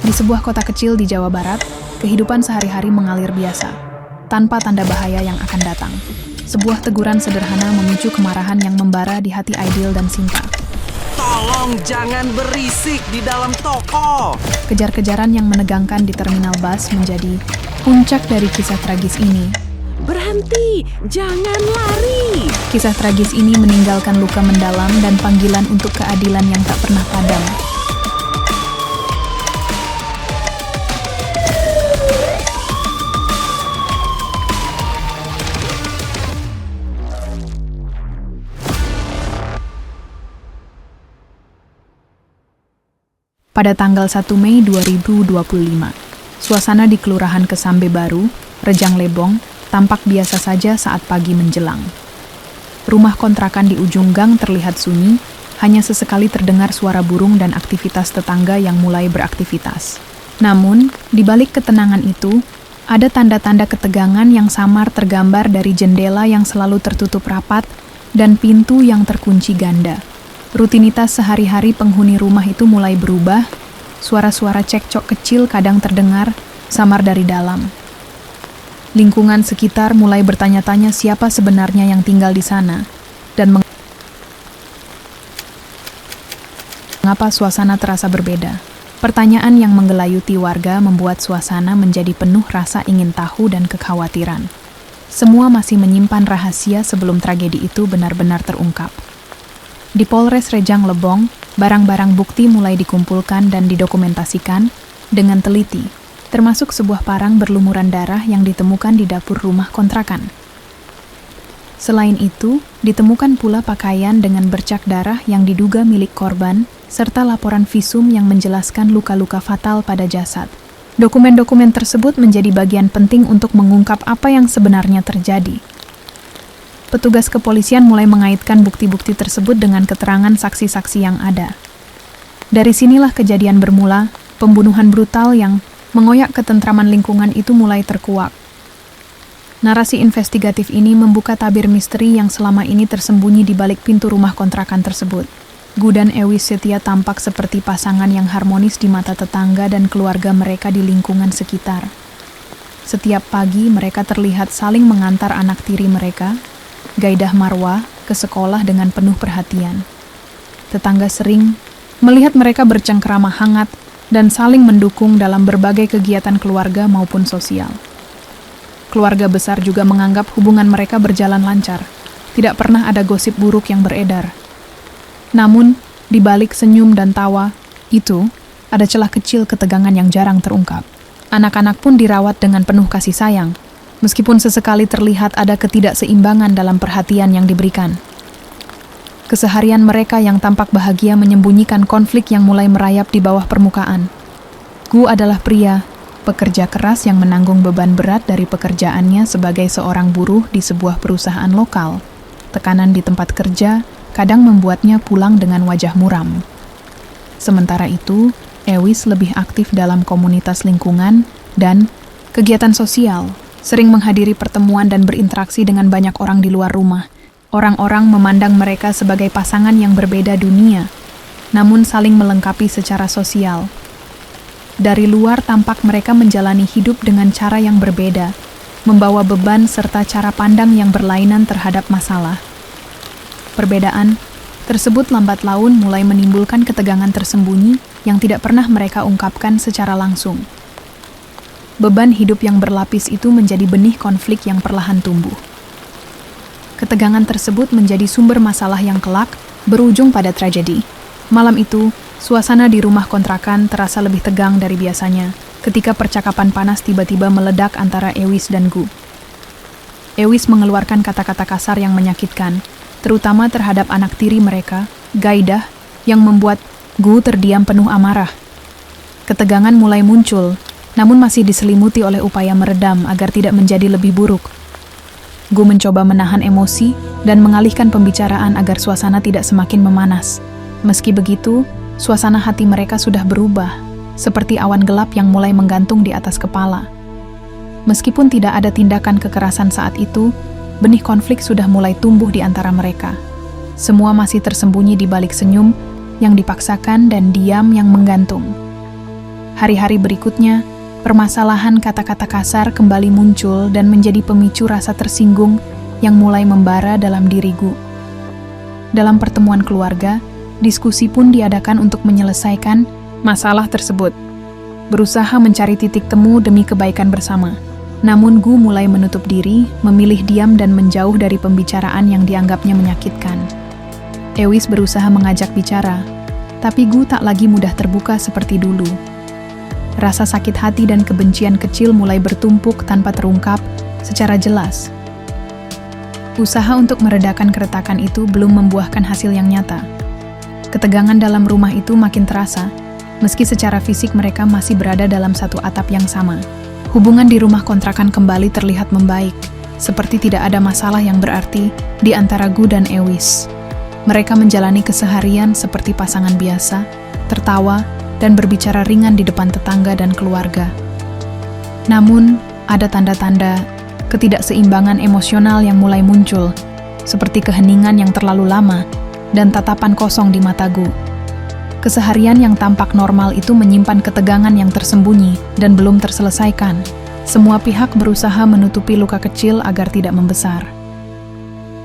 Di sebuah kota kecil di Jawa Barat, kehidupan sehari-hari mengalir biasa, tanpa tanda bahaya yang akan datang. Sebuah teguran sederhana memicu kemarahan yang membara di hati Aidil dan Sinta. Tolong jangan berisik di dalam toko. Kejar-kejaran yang menegangkan di terminal bus menjadi puncak dari kisah tragis ini. Berhenti, jangan lari. Kisah tragis ini meninggalkan luka mendalam dan panggilan untuk keadilan yang tak pernah padam. Pada tanggal 1 Mei 2025, suasana di Kelurahan Kesambe Baru, Rejang Lebong, tampak biasa saja saat pagi menjelang. Rumah kontrakan di ujung gang terlihat sunyi, hanya sesekali terdengar suara burung dan aktivitas tetangga yang mulai beraktivitas. Namun, di balik ketenangan itu, ada tanda-tanda ketegangan yang samar tergambar dari jendela yang selalu tertutup rapat dan pintu yang terkunci ganda. Rutinitas sehari-hari penghuni rumah itu mulai berubah, suara-suara cekcok kecil kadang terdengar, samar dari dalam. Lingkungan sekitar mulai bertanya-tanya siapa sebenarnya yang tinggal di sana, dan mengapa suasana terasa berbeda. Pertanyaan yang menggelayuti warga membuat suasana menjadi penuh rasa ingin tahu dan kekhawatiran. Semua masih menyimpan rahasia sebelum tragedi itu benar-benar terungkap. Di Polres Rejang Lebong, barang-barang bukti mulai dikumpulkan dan didokumentasikan dengan teliti, termasuk sebuah parang berlumuran darah yang ditemukan di dapur rumah kontrakan. Selain itu, ditemukan pula pakaian dengan bercak darah yang diduga milik korban, serta laporan visum yang menjelaskan luka-luka fatal pada jasad. Dokumen-dokumen tersebut menjadi bagian penting untuk mengungkap apa yang sebenarnya terjadi. Petugas kepolisian mulai mengaitkan bukti-bukti tersebut dengan keterangan saksi-saksi yang ada. Dari sinilah kejadian bermula, pembunuhan brutal yang mengoyak ketentraman lingkungan itu mulai terkuak. Narasi investigatif ini membuka tabir misteri yang selama ini tersembunyi di balik pintu rumah kontrakan tersebut. Gu dan Ewis setia tampak seperti pasangan yang harmonis di mata tetangga dan keluarga mereka di lingkungan sekitar. Setiap pagi mereka terlihat saling mengantar anak tiri mereka, Gaidah Marwa, ke sekolah dengan penuh perhatian. Tetangga sering melihat mereka bercengkerama hangat dan saling mendukung dalam berbagai kegiatan keluarga maupun sosial. Keluarga besar juga menganggap hubungan mereka berjalan lancar. Tidak pernah ada gosip buruk yang beredar. Namun, di balik senyum dan tawa, itu ada celah kecil ketegangan yang jarang terungkap. Anak-anak pun dirawat dengan penuh kasih sayang, meskipun sesekali terlihat ada ketidakseimbangan dalam perhatian yang diberikan. Keseharian mereka yang tampak bahagia menyembunyikan konflik yang mulai merayap di bawah permukaan. Gu adalah pria, pekerja keras yang menanggung beban berat dari pekerjaannya sebagai seorang buruh di sebuah perusahaan lokal. Tekanan di tempat kerja kadang membuatnya pulang dengan wajah muram. Sementara itu, Ewis lebih aktif dalam komunitas lingkungan dan kegiatan sosial, sering menghadiri pertemuan dan berinteraksi dengan banyak orang di luar rumah. Orang-orang memandang mereka sebagai pasangan yang berbeda dunia, namun saling melengkapi secara sosial. Dari luar tampak mereka menjalani hidup dengan cara yang berbeda, membawa beban serta cara pandang yang berlainan terhadap masalah. Perbedaan tersebut lambat laun mulai menimbulkan ketegangan tersembunyi yang tidak pernah mereka ungkapkan secara langsung. Beban hidup yang berlapis itu menjadi benih konflik yang perlahan tumbuh. Ketegangan tersebut menjadi sumber masalah yang kelak berujung pada tragedi. Malam itu, suasana di rumah kontrakan terasa lebih tegang dari biasanya ketika percakapan panas tiba-tiba meledak antara Ewis dan Gu. Ewis mengeluarkan kata-kata kasar yang menyakitkan, terutama terhadap anak tiri mereka, Gaidah, yang membuat Gu terdiam penuh amarah. Ketegangan mulai muncul, namun masih diselimuti oleh upaya meredam agar tidak menjadi lebih buruk. Gu mencoba menahan emosi dan mengalihkan pembicaraan agar suasana tidak semakin memanas. Meski begitu, suasana hati mereka sudah berubah, seperti awan gelap yang mulai menggantung di atas kepala. Meskipun tidak ada tindakan kekerasan saat itu, benih konflik sudah mulai tumbuh di antara mereka. Semua masih tersembunyi di balik senyum yang dipaksakan dan diam yang menggantung. Hari-hari berikutnya, permasalahan kata-kata kasar kembali muncul dan menjadi pemicu rasa tersinggung yang mulai membara dalam diri Gu. Dalam pertemuan keluarga, diskusi pun diadakan untuk menyelesaikan masalah tersebut. Berusaha mencari titik temu demi kebaikan bersama. Namun Gu mulai menutup diri, memilih diam dan menjauh dari pembicaraan yang dianggapnya menyakitkan. Ewis berusaha mengajak bicara, tapi Gu tak lagi mudah terbuka seperti dulu. Rasa sakit hati dan kebencian kecil mulai bertumpuk tanpa terungkap secara jelas. Usaha untuk meredakan keretakan itu belum membuahkan hasil yang nyata. Ketegangan dalam rumah itu makin terasa, meski secara fisik mereka masih berada dalam satu atap yang sama. Hubungan di rumah kontrakan kembali terlihat membaik, seperti tidak ada masalah yang berarti di antara Gu dan Ewis. Mereka menjalani keseharian seperti pasangan biasa, tertawa, dan berbicara ringan di depan tetangga dan keluarga. Namun, ada tanda-tanda ketidakseimbangan emosional yang mulai muncul, seperti keheningan yang terlalu lama dan tatapan kosong di mata Gu. Keseharian yang tampak normal itu menyimpan ketegangan yang tersembunyi dan belum terselesaikan. Semua pihak berusaha menutupi luka kecil agar tidak membesar.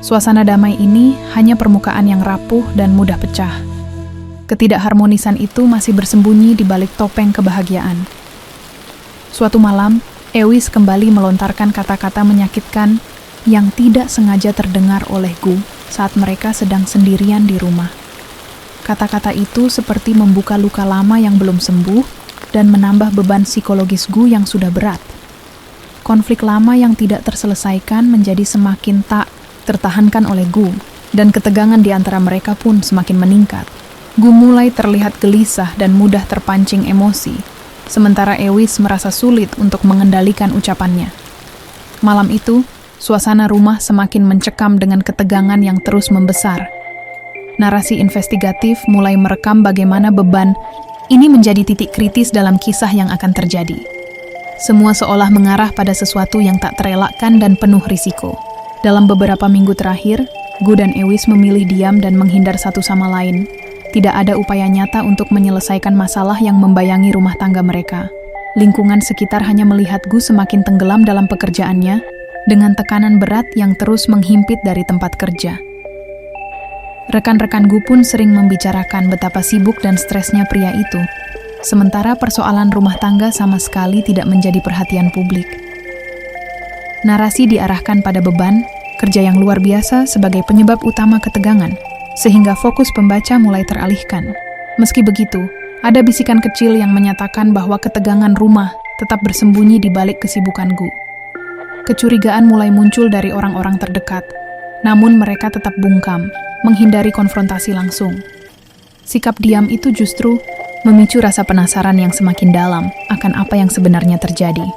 Suasana damai ini hanya permukaan yang rapuh dan mudah pecah. Ketidakharmonisan itu masih bersembunyi di balik topeng kebahagiaan. Suatu malam, Ewis kembali melontarkan kata-kata menyakitkan yang tidak sengaja terdengar oleh Gu saat mereka sedang sendirian di rumah. Kata-kata itu seperti membuka luka lama yang belum sembuh dan menambah beban psikologis Gu yang sudah berat. Konflik lama yang tidak terselesaikan menjadi semakin tak tertahankan oleh Gu, dan ketegangan di antara mereka pun semakin meningkat. Gu mulai terlihat gelisah dan mudah terpancing emosi, sementara Ewis merasa sulit untuk mengendalikan ucapannya. Malam itu, suasana rumah semakin mencekam dengan ketegangan yang terus membesar. Narasi investigatif mulai merekam bagaimana beban ini menjadi titik kritis dalam kisah yang akan terjadi. Semua seolah mengarah pada sesuatu yang tak terelakkan dan penuh risiko. Dalam beberapa minggu terakhir, Gu dan Ewis memilih diam dan menghindar satu sama lain. Tidak ada upaya nyata untuk menyelesaikan masalah yang membayangi rumah tangga mereka. Lingkungan sekitar hanya melihat Gu semakin tenggelam dalam pekerjaannya, dengan tekanan berat yang terus menghimpit dari tempat kerja. Rekan-rekan Gu pun sering membicarakan betapa sibuk dan stresnya pria itu, sementara persoalan rumah tangga sama sekali tidak menjadi perhatian publik. Narasi diarahkan pada beban kerja yang luar biasa sebagai penyebab utama ketegangan, sehingga fokus pembaca mulai teralihkan. Meski begitu, ada bisikan kecil yang menyatakan bahwa ketegangan rumah tetap bersembunyi di balik kesibukan Gu. Kecurigaan mulai muncul dari orang-orang terdekat, namun mereka tetap bungkam, menghindari konfrontasi langsung. Sikap diam itu justru memicu rasa penasaran yang semakin dalam akan apa yang sebenarnya terjadi.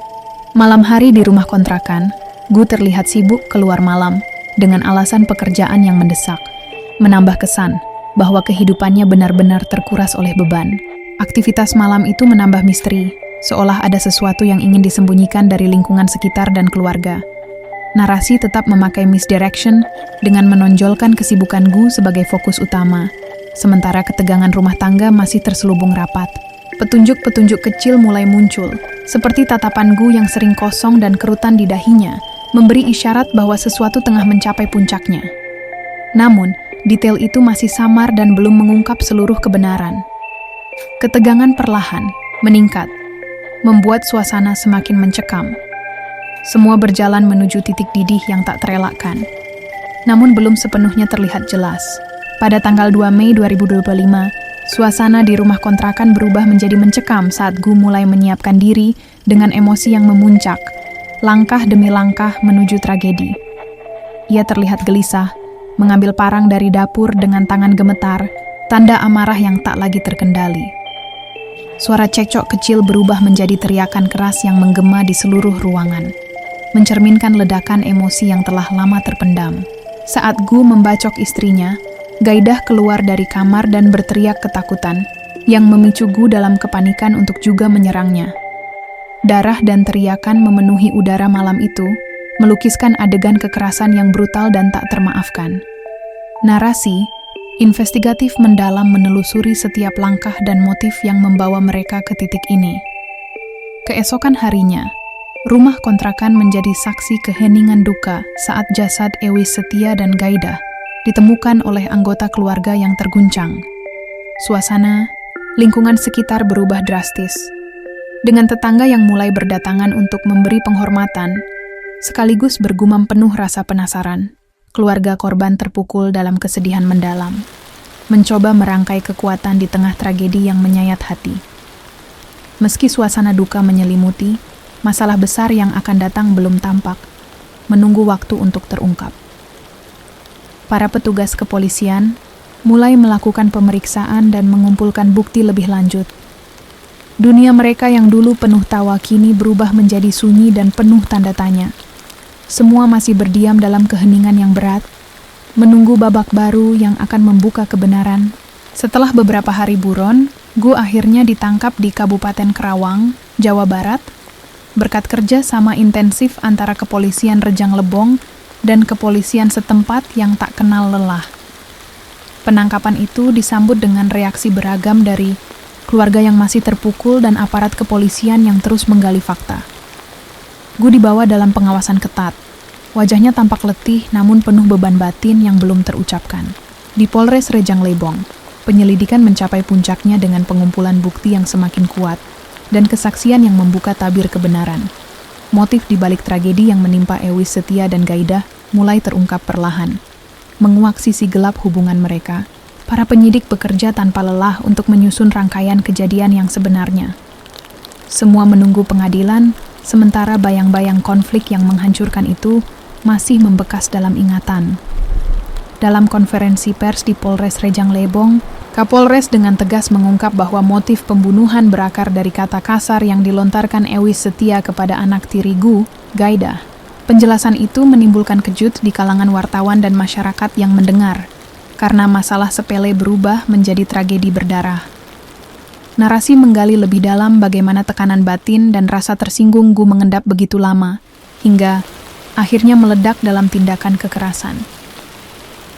Malam hari di rumah kontrakan, Gu terlihat sibuk keluar malam dengan alasan pekerjaan yang mendesak, menambah kesan bahwa kehidupannya benar-benar terkuras oleh beban. Aktivitas malam itu menambah misteri, seolah ada sesuatu yang ingin disembunyikan dari lingkungan sekitar dan keluarga. Narasi tetap memakai misdirection dengan menonjolkan kesibukan Gu sebagai fokus utama, sementara ketegangan rumah tangga masih terselubung rapat. Petunjuk-petunjuk kecil mulai muncul, seperti tatapan Gu yang sering kosong dan kerutan di dahinya, memberi isyarat bahwa sesuatu tengah mencapai puncaknya. Namun, detail itu masih samar dan belum mengungkap seluruh kebenaran. Ketegangan perlahan meningkat, membuat suasana semakin mencekam. Semua berjalan menuju titik didih yang tak terelakkan. Namun belum sepenuhnya terlihat jelas. Pada tanggal 2 Mei 2025, suasana di rumah kontrakan berubah menjadi mencekam saat Gu mulai menyiapkan diri dengan emosi yang memuncak, langkah demi langkah menuju tragedi. Ia terlihat gelisah, mengambil parang dari dapur dengan tangan gemetar, tanda amarah yang tak lagi terkendali. Suara cekcok kecil berubah menjadi teriakan keras yang menggema di seluruh ruangan, mencerminkan ledakan emosi yang telah lama terpendam. Saat Gu membacok istrinya, Gaidah keluar dari kamar dan berteriak ketakutan, yang memicu Gu dalam kepanikan untuk juga menyerangnya. Darah dan teriakan memenuhi udara malam itu, melukiskan adegan kekerasan yang brutal dan tak termaafkan. Narasi, Investigatif mendalam menelusuri setiap langkah dan motif yang membawa mereka ke titik ini. Keesokan harinya, rumah kontrakan menjadi saksi keheningan duka saat jasad Ewis Setia dan Gaidah ditemukan oleh anggota keluarga yang terguncang. Suasana, lingkungan sekitar berubah drastis. Dengan tetangga yang mulai berdatangan untuk memberi penghormatan, sekaligus bergumam penuh rasa penasaran, keluarga korban terpukul dalam kesedihan mendalam, mencoba merangkai kekuatan di tengah tragedi yang menyayat hati. Meski suasana duka menyelimuti, masalah besar yang akan datang belum tampak, menunggu waktu untuk terungkap. Para petugas kepolisian mulai melakukan pemeriksaan dan mengumpulkan bukti lebih lanjut. Dunia mereka yang dulu penuh tawa kini berubah menjadi sunyi dan penuh tanda tanya. Semua masih berdiam dalam keheningan yang berat, menunggu babak baru yang akan membuka kebenaran. Setelah beberapa hari buron, Gu akhirnya ditangkap di Kabupaten Kerawang, Jawa Barat, berkat kerja sama intensif antara kepolisian Rejang Lebong dan kepolisian setempat yang tak kenal lelah. Penangkapan itu disambut dengan reaksi beragam dari keluarga yang masih terpukul dan aparat kepolisian yang terus menggali fakta. Gu dibawa dalam pengawasan ketat. Wajahnya tampak letih namun penuh beban batin yang belum terucapkan. Di Polres Rejang Lebong, penyelidikan mencapai puncaknya dengan pengumpulan bukti yang semakin kuat dan kesaksian yang membuka tabir kebenaran. Motif di balik tragedi yang menimpa Ewis Setia dan Gaidah mulai terungkap perlahan. Menguak sisi gelap hubungan mereka, para penyidik bekerja tanpa lelah untuk menyusun rangkaian kejadian yang sebenarnya. Semua menunggu pengadilan, sementara bayang-bayang konflik yang menghancurkan itu masih membekas dalam ingatan. Dalam konferensi pers di Polres Rejang Lebong, Kapolres dengan tegas mengungkap bahwa motif pembunuhan berakar dari kata kasar yang dilontarkan Ewis Setia kepada anak tiri Gu, Gaidah. Penjelasan itu menimbulkan kejut di kalangan wartawan dan masyarakat yang mendengar, karena masalah sepele berubah menjadi tragedi berdarah. Narasi menggali lebih dalam bagaimana tekanan batin dan rasa tersinggung Gu mengendap begitu lama, hingga akhirnya meledak dalam tindakan kekerasan.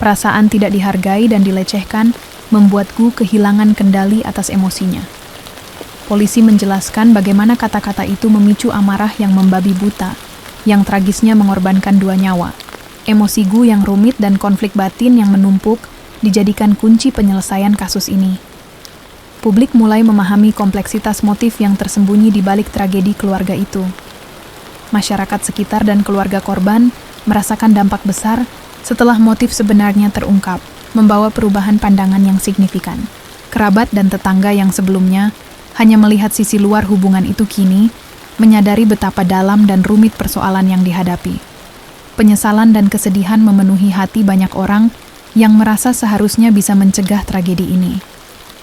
Perasaan tidak dihargai dan dilecehkan membuat Gu kehilangan kendali atas emosinya. Polisi menjelaskan bagaimana kata-kata itu memicu amarah yang membabi buta, yang tragisnya mengorbankan 2 nyawa. Emosi Gu yang rumit dan konflik batin yang menumpuk dijadikan kunci penyelesaian kasus ini. Publik mulai memahami kompleksitas motif yang tersembunyi di balik tragedi keluarga itu. Masyarakat sekitar dan keluarga korban merasakan dampak besar setelah motif sebenarnya terungkap, membawa perubahan pandangan yang signifikan. Kerabat dan tetangga yang sebelumnya hanya melihat sisi luar hubungan itu kini menyadari betapa dalam dan rumit persoalan yang dihadapi. Penyesalan dan kesedihan memenuhi hati banyak orang yang merasa seharusnya bisa mencegah tragedi ini.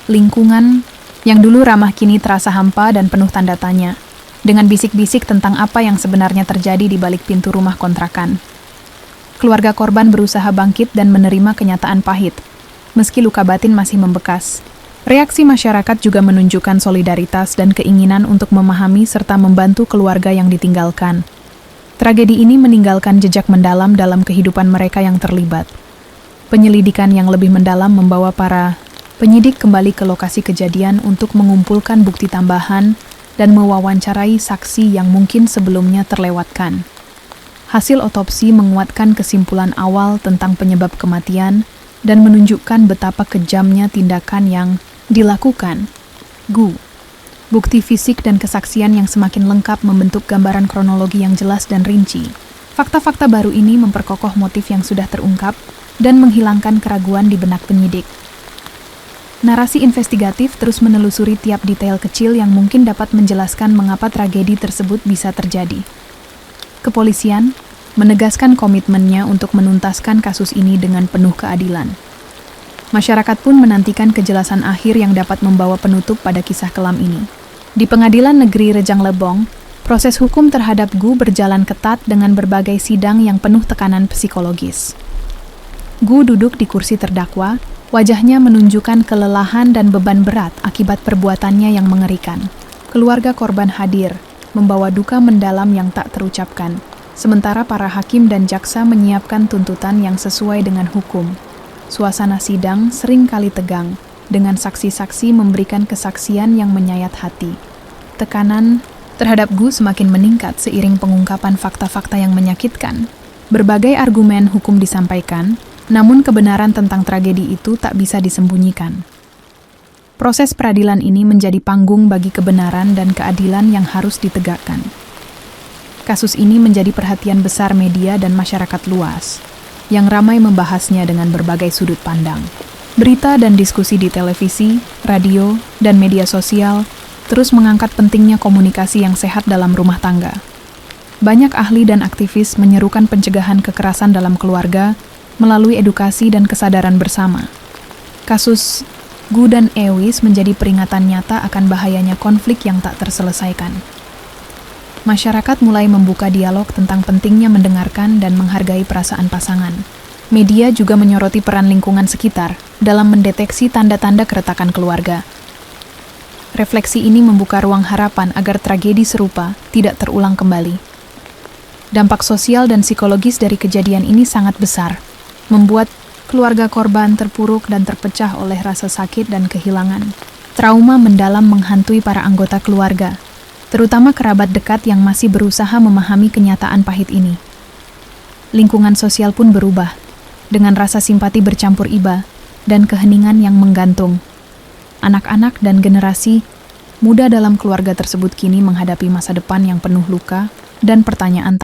Lingkungan yang dulu ramah kini terasa hampa dan penuh tanda tanya, dengan bisik-bisik tentang apa yang sebenarnya terjadi di balik pintu rumah kontrakan. Keluarga korban berusaha bangkit dan menerima kenyataan pahit, meski luka batin masih membekas. Reaksi masyarakat juga menunjukkan solidaritas dan keinginan untuk memahami serta membantu keluarga yang ditinggalkan. Tragedi ini meninggalkan jejak mendalam dalam kehidupan mereka yang terlibat. Penyelidikan yang lebih mendalam membawa para penyidik kembali ke lokasi kejadian untuk mengumpulkan bukti tambahan dan mewawancarai saksi yang mungkin sebelumnya terlewatkan. Hasil otopsi menguatkan kesimpulan awal tentang penyebab kematian dan menunjukkan betapa kejamnya tindakan yang dilakukan Gu. Bukti fisik dan kesaksian yang semakin lengkap membentuk gambaran kronologi yang jelas dan rinci. Fakta-fakta baru ini memperkokoh motif yang sudah terungkap dan menghilangkan keraguan di benak penyidik. Narasi investigatif terus menelusuri tiap detail kecil yang mungkin dapat menjelaskan mengapa tragedi tersebut bisa terjadi. Kepolisian menegaskan komitmennya untuk menuntaskan kasus ini dengan penuh keadilan. Masyarakat pun menantikan kejelasan akhir yang dapat membawa penutup pada kisah kelam ini. Di Pengadilan Negeri Rejang Lebong, proses hukum terhadap Gu berjalan ketat dengan berbagai sidang yang penuh tekanan psikologis. Gu duduk di kursi terdakwa, wajahnya menunjukkan kelelahan dan beban berat akibat perbuatannya yang mengerikan. Keluarga korban hadir, membawa duka mendalam yang tak terucapkan, sementara para hakim dan jaksa menyiapkan tuntutan yang sesuai dengan hukum. suasana sidang sering kali tegang, dengan saksi-saksi memberikan kesaksian yang menyayat hati. Tekanan terhadap Gu semakin meningkat seiring pengungkapan fakta-fakta yang menyakitkan. Berbagai argumen hukum disampaikan, namun kebenaran tentang tragedi itu tak bisa disembunyikan. Proses peradilan ini menjadi panggung bagi kebenaran dan keadilan yang harus ditegakkan. Kasus ini menjadi perhatian besar media dan masyarakat luas, yang ramai membahasnya dengan berbagai sudut pandang. Berita dan diskusi di televisi, radio, dan media sosial terus mengangkat pentingnya komunikasi yang sehat dalam rumah tangga. Banyak ahli dan aktivis menyerukan pencegahan kekerasan dalam keluarga melalui edukasi dan kesadaran bersama. Kasus Gu dan Ewis menjadi peringatan nyata akan bahayanya konflik yang tak terselesaikan. Masyarakat mulai membuka dialog tentang pentingnya mendengarkan dan menghargai perasaan pasangan. Media juga menyoroti peran lingkungan sekitar dalam mendeteksi tanda-tanda keretakan keluarga. Refleksi ini membuka ruang harapan agar tragedi serupa tidak terulang kembali. Dampak sosial dan psikologis dari kejadian ini sangat besar, membuat keluarga korban terpuruk dan terpecah oleh rasa sakit dan kehilangan. Trauma mendalam menghantui para anggota keluarga, terutama kerabat dekat yang masih berusaha memahami kenyataan pahit ini. Lingkungan sosial pun berubah, dengan rasa simpati bercampur iba dan keheningan yang menggantung. Anak-anak dan generasi muda dalam keluarga tersebut kini menghadapi masa depan yang penuh luka dan pertanyaan